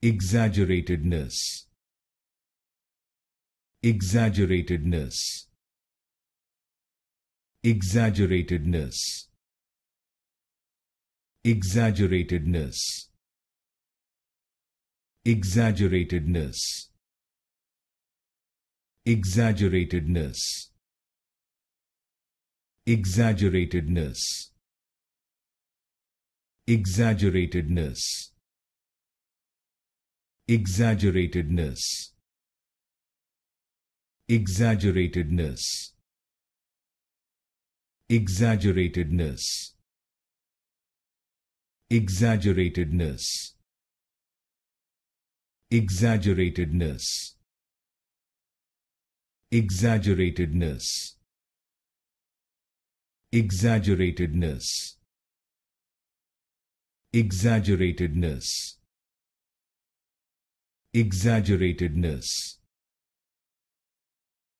Exaggeratedness. Exaggeratedness. Exaggeratedness. Exaggeratedness. Exaggeratedness. Exaggeratedness. Exaggeratedness. Exaggeratedness. Exaggeratedness. Exaggeratedness. Exaggeratedness. Exaggeratedness. Exaggeratedness. Exaggeratedness. Exaggeratedness. Exaggeratedness. Exaggeratedness.